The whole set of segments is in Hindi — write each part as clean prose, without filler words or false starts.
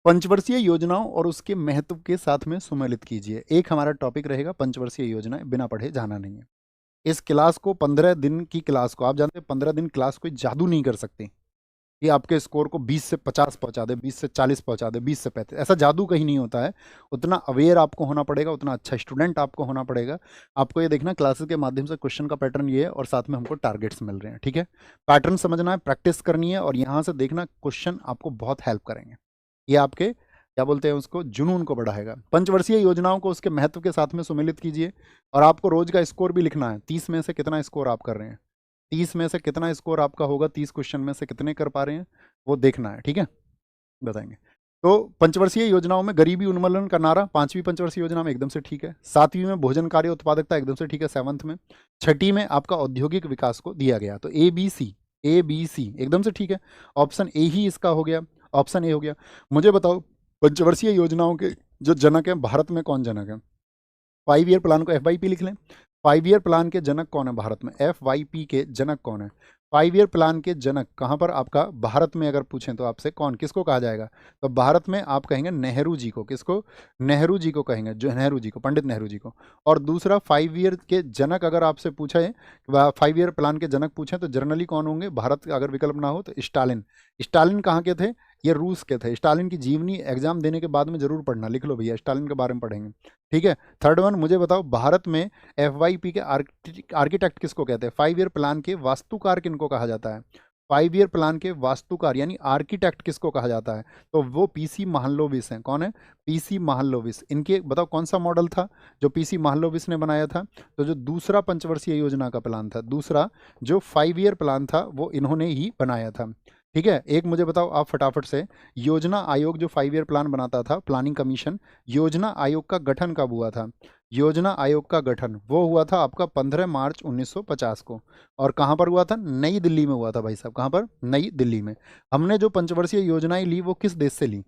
पंचवर्षीय योजनाओं और उसके महत्व के साथ में सुमेलित कीजिए। एक हमारा टॉपिक रहेगा पंचवर्षीय योजनाएं, बिना पढ़े जाना नहीं है। इस क्लास को 15 दिन की क्लास को, आप जानते हैं 15 दिन क्लास कोई जादू नहीं कर सकती कि आपके स्कोर को 20 से 50 पहुंचा दे, 20 से 40 पहुंचा दे, 20 से 35, ऐसा जादू कहीं नहीं होता है। उतना अवेयर आपको होना पड़ेगा, उतना अच्छा स्टूडेंट आपको होना पड़ेगा। आपको ये देखना क्लासेस के माध्यम से क्वेश्चन का पैटर्न ये है और साथ में हमको टारगेट्स मिल रहे हैं। ठीक है, पैटर्न समझना है, प्रैक्टिस करनी है और यहाँ से देखना क्वेश्चन आपको बहुत हेल्प करेंगे। ये आपके क्या बोलते हैं उसको, जुनून को बढ़ाएगा। पंचवर्षीय योजनाओं को उसके महत्व के साथ में सुमेलित कीजिए और आपको रोज का स्कोर भी लिखना है। 30 में से कितना स्कोर आप कर रहे हैं, 30 में से कितना स्कोर आपका होगा, 30 क्वेश्चन में से कितने कर पा रहे हैं, वो देखना है। ठीक है, बताएंगे। तो पंचवर्षीय योजनाओं में गरीबी उन्मूलन का नारा 5वीं पंचवर्षीय योजना में एकदम से ठीक है। 7वीं में भोजन कार्य उत्पादकता एकदम से ठीक है, 7th में। 6ठी में आपका औद्योगिक विकास को दिया गया, तो ए बी सी एकदम से ठीक है। ऑप्शन ए ही इसका हो गया, ऑप्शन ए हो गया। मुझे बताओ पंचवर्षीय योजनाओं के जो जनक हैं भारत में, कौन जनक है? 5 ईयर प्लान को FYP लिख लें। 5 ईयर प्लान के जनक कौन है भारत में? FYP के जनक कौन है? 5 ईयर प्लान के जनक कहाँ पर आपका भारत में अगर पूछें तो आपसे कौन, किसको कहा जाएगा? तो भारत में आप कहेंगे नेहरू जी को। किसको? नेहरू जी को कहेंगे, जो नेहरू जी को, पंडित नेहरू जी को। और दूसरा 5 ईयर के जनक अगर आपसे पूछा है, 5 ईयर प्लान के जनक पूछें तो जनरली कौन होंगे भारत का? अगर विकल्प ना हो तो स्टालिन। स्टालिन कहाँ के थे? ये रूस के थे। स्टालिन की जीवनी एग्जाम देने के बाद में जरूर पढ़ना, लिख लो भैया, स्टालिन के बारे में पढ़ेंगे। ठीक है। थर्ड वन, मुझे बताओ भारत में FYP के आर्किटेक्ट किसको कहते हैं? 5 ईयर प्लान के वास्तुकार किनको कहा जाता है? 5 ईयर प्लान के वास्तुकार यानी आर्किटेक्ट किसको कहा जाता है? तो वो PC महलनोबिस हैं। कौन है? PC महलनोबिस। इनके बताओ कौन सा मॉडल था जो PC महलनोबिस ने बनाया था? तो जो दूसरा पंचवर्षीय योजना का प्लान था, दूसरा जो 5 ईयर प्लान था, वो इन्होंने ही बनाया था। ठीक है। एक मुझे बताओ आप फटाफट से, योजना आयोग जो 5 ईयर प्लान बनाता था, प्लानिंग कमीशन, योजना आयोग का गठन कब हुआ था? योजना आयोग का गठन वो हुआ था आपका 15 मार्च 1950 को। और कहाँ पर हुआ था? नई दिल्ली में हुआ था भाई साहब। कहाँ पर? नई दिल्ली में। हमने जो पंचवर्षीय योजनाएं ली वो किस देश से ली?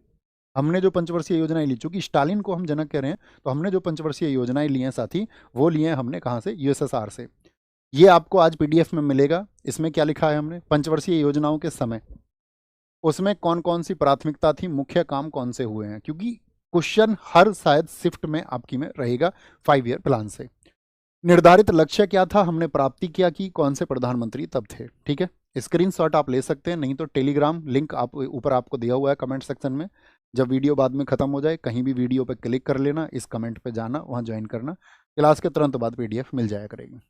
हमने जो पंचवर्षीय योजनाएं ली, चूंकि स्टालिन को हम जनक कह रहे हैं, तो हमने जो पंचवर्षीय योजनाएं ली हैं साथी, वो लिए हैं हमने कहाँ से? USSR से। ये आपको आज PDF में मिलेगा। इसमें क्या लिखा है हमने? पंचवर्षीय योजनाओं के समय उसमें कौन कौन सी प्राथमिकता थी, मुख्य काम कौन से हुए हैं, क्योंकि क्वेश्चन हर शायद शिफ्ट में आपकी में रहेगा 5 ईयर प्लान से। निर्धारित लक्ष्य क्या था, हमने प्राप्ति किया कि कौन से प्रधानमंत्री तब थे। ठीक है, स्क्रीनशॉट आप ले सकते हैं, नहीं तो टेलीग्राम लिंक आप ऊपर आपको दिया हुआ है कमेंट सेक्शन में। जब वीडियो बाद में खत्म हो जाए, कहीं भी वीडियो पे क्लिक कर लेना, इस कमेंट पे जाना, वहाँ ज्वाइन करना, क्लास के तुरंत बाद PDF मिल जाया करेगी।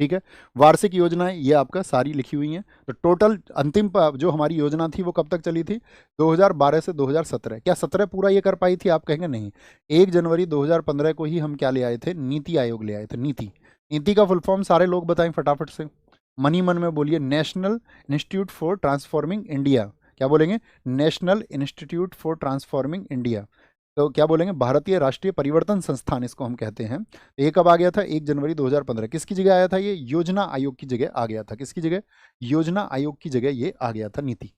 ठीक है। वार्षिक योजनाएं ये आपका सारी लिखी हुई हैं। तो टोटल अंतिम जो हमारी योजना थी वो कब तक चली थी? 2012 से 2017। क्या 17 पूरा ये कर पाई थी? आप कहेंगे नहीं। 1 जनवरी 2015 को ही हम क्या ले आए थे? नीति आयोग ले आए थे। नीति, नीति का फुल फॉर्म सारे लोग बताएं फटाफट से, मन ही मन में बोलिए। National institute for transforming India. क्या बोलेंगे? National institute for transforming India. तो क्या बोलेंगे? भारतीय राष्ट्रीय परिवर्तन संस्थान इसको हम कहते हैं। तो ये कब आ गया था? 1 जनवरी 2015। किसकी जगह आया था ये? योजना आयोग की जगह आ गया था। किसकी जगह? योजना आयोग की जगह ये आ गया था नीति।